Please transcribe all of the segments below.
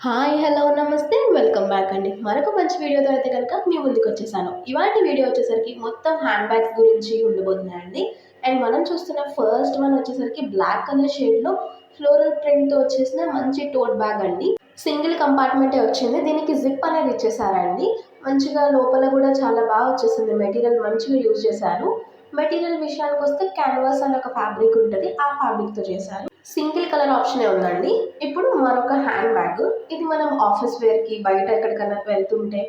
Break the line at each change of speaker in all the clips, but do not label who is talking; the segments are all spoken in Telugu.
హాయ్ హలో నమస్తే వెల్కమ్ బ్యాక్ అండి. మరొక మంచి వీడియోతో అయితే కనుక మీ ముందుకు వచ్చేసాను. ఇవాళ వీడియో వచ్చేసరికి మొత్తం హ్యాండ్ బ్యాగ్స్ గురించి ఉండబోతున్నాయండి. అండ్ మనం చూస్తున్న ఫస్ట్ వన్ వచ్చేసరికి బ్లాక్ కలర్ షేడ్లో ఫ్లోరల్ ప్రింట్తో వచ్చేసిన మంచి టోట్ బ్యాగ్ అండి. సింగిల్ కంపార్ట్మెంటే వచ్చింది. దీనికి జిప్ అనేది ఇచ్చేసారండి. మంచిగా లోపల కూడా చాలా బాగా వచ్చేసింది. మెటీరియల్ మంచిగా యూజ్ చేశారు. మెటీరియల్ విషయానికి వస్తే క్యాన్వాస్ అనే ఒక ఫ్యాబ్రిక్ ఉంటుంది. ఆ ఫ్యాబ్రిక్తో చేశారు. సింగిల్ కలర్ ఆప్షనే ఉందండి. ఇప్పుడు మరొక హ్యాండ్ బ్యాగ్. ఇది మనం ఆఫీస్ వేర్కి బయట ఎక్కడికైనా వెళ్తుంటే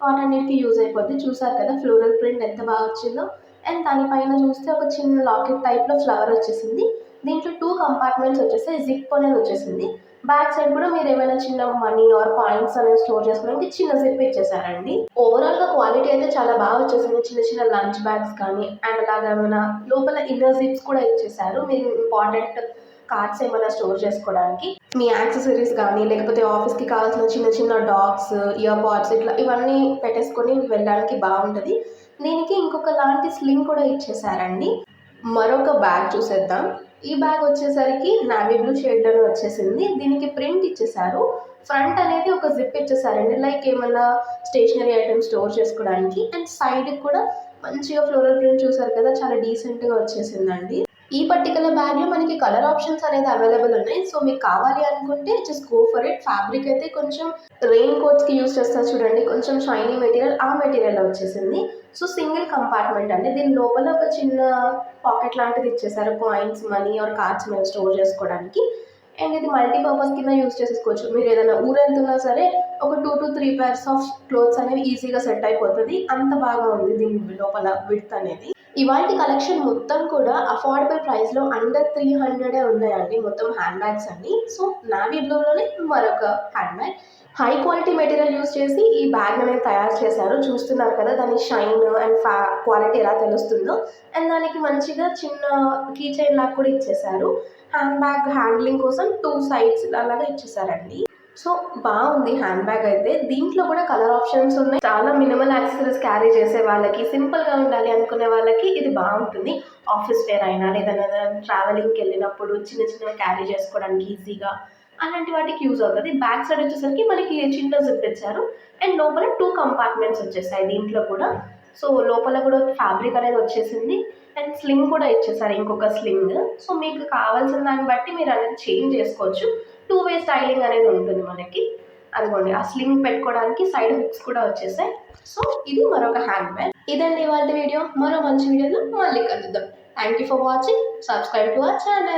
వాటన్నిటికీ యూజ్ అయిపోద్ది. చూసారు కదా ఫ్లోరల్ ప్రింట్ ఎంత బాగా వచ్చిందో. అండ్ దానిపైన చూస్తే ఒక చిన్న లాకెట్ టైప్లో ఫ్లవర్ వచ్చేసింది. దీంట్లో 2 కంపార్ట్మెంట్స్ వచ్చేసాయి. జిప్ అనేది వచ్చేసింది. బ్యాక్ సైడ్ కూడా మీరు ఏమైనా చిన్న మనీ ఆర్ కాయిన్స్ అనేవి స్టోర్ చేసుకోవడానికి చిన్న జిప్ ఇచ్చేసారండి. ఓవరాల్ గా క్వాలిటీ అయితే చాలా బాగా వచ్చేసింది. చిన్న చిన్న లంచ్ బ్యాగ్స్ కానీ అండ్ అలాగే ఏమైనా లోపల ఇన్నర్ జిప్స్ కూడా ఇచ్చేసారు. మీరు ఇంపార్టెంట్ కార్డ్స్ ఏమైనా స్టోర్ చేసుకోవడానికి మీ యాక్సెసరీస్ కానీ లేకపోతే ఆఫీస్కి కావాల్సిన చిన్న చిన్న డాగ్స్ ఇయర్ పాడ్స్ ఇట్లా ఇవన్నీ పెట్టేసుకొని వెళ్ళడానికి బాగుంటుంది. దీనికి ఇంకొక లాంటి స్లింగ్ కూడా ఇచ్చేసారండి. మరొక బ్యాగ్ చూసేద్దాం. ఈ బ్యాగ్ వచ్చేసరికి నావీ బ్లూ షేడ్లోనే వచ్చేసింది. దీనికి ప్రింట్ ఇచ్చేసారు. ఫ్రంట్ అనేది ఒక జిప్ ఇచ్చేసారండి. లైక్ ఏమైనా స్టేషనరీ ఐటమ్స్ స్టోర్ చేసుకోవడానికి. అండ్ సైడ్ కూడా మంచిగా ఫ్లోరల్ ప్రింట్ చూసారు కదా, చాలా డీసెంట్గా వచ్చేసిందండి. ఈ పర్టికులర్ బ్యాగ్లో మనకి కలర్ ఆప్షన్స్ అనేది అవైలబుల్ ఉన్నాయి. సో మీకు కావాలి అనుకుంటే just go for it. Fabric అయితే కొంచెం రెయిన్ కోట్స్కి యూస్ చేస్తారు చూడండి, కొంచెం షైనీ మెటీరియల్, ఆ మెటీరియల్ వచ్చేసింది. సో సింగిల్ కంపార్ట్మెంట్ అండి. దీని లోపల ఒక చిన్న పాకెట్ లాంటిది ఇచ్చేసారు. కాయిన్స్ మనీ ఆర్ కార్డ్స్ మీద స్టోర్ చేసుకోవడానికి. అండ్ ఇది మల్టీపర్పస్ కింద యూస్ చేసుకోవచ్చు. మీరు ఏదైనా ఊరెళ్తున్నా సరే ఒక 2 to 3 pairs ఆఫ్ క్లోత్స్ అనేవి ఈజీగా సెట్ అయిపోతుంది. అంత బాగా ఉంది దీని లోపల విడ్త్ అనేది. ఇవాల్టి కలెక్షన్ మొత్తం కూడా అఫోర్డబుల్ ప్రైస్లో అండర్ 300 ఉన్నాయండి మొత్తం హ్యాండ్ బ్యాగ్స్ అన్ని. సో నావీ బ్లూలోనే మరొక hand bag. High quality material use చేసి ఈ బ్యాగ్ అనేది తయారు చేశారు. చూస్తున్నారు కదా దాని షైన్ అండ్ క్వాలిటీ ఎలా తెలుస్తుందో. అండ్ దానికి మంచిగా చిన్న కీ చైన్ లాగా కూడా ఇచ్చేసారు. హ్యాండ్ బ్యాగ్ హ్యాండ్లింగ్ కోసం 2 సైడ్స్ అలాగా ఇచ్చేసారండి. సో బాగుంది హ్యాండ్ బ్యాగ్ అయితే. దీంట్లో కూడా కలర్ ఆప్షన్స్ ఉన్నాయి. చాలా మినిమల్ యాక్సెసరీస్ క్యారీ చేసే వాళ్ళకి, సింపుల్గా ఉండాలి అనుకునే వాళ్ళకి ఇది బాగుంటుంది. ఆఫీస్ వేర్ అయినా లేదా ట్రావెలింగ్కి వెళ్ళినప్పుడు చిన్న చిన్న క్యారీ చేసుకోవడానికి ఈజీగా అలాంటి వాటికి యూజ్ అవుతుంది. బ్యాక్ సైడ్ వచ్చేసరికి మనకి చిన్న జిప్ ఇచ్చారు. అండ్ లోపల 2 కంపార్ట్మెంట్స్ వచ్చేసాయి దీంట్లో కూడా. సో లోపల కూడా ఫ్యాబ్రిక్ అనేది వచ్చేసింది. అండ్ స్లింగ్ కూడా ఇచ్చేసారు, ఇంకొక స్లింగ్. సో మీకు కావాల్సిన దాన్ని బట్టి మీరు అనేది చేంజ్ చేసుకోవచ్చు. 2 వే స్టైలింగ్ అనేది ఉంటుంది మనకి. అదిగోండి ఆ స్లింగ్ పెట్టుకోవడానికి సైడ్ హుక్స్ కూడా వచ్చేసాయి. సో ఇది మరొక హ్యాండ్ బ్యాగ్. ఇదండి ఇవాళ వీడియో. మరో మంచి వీడియోలో మళ్ళీ కలుద్దాం. Thank you for watching. Subscribe to our channel.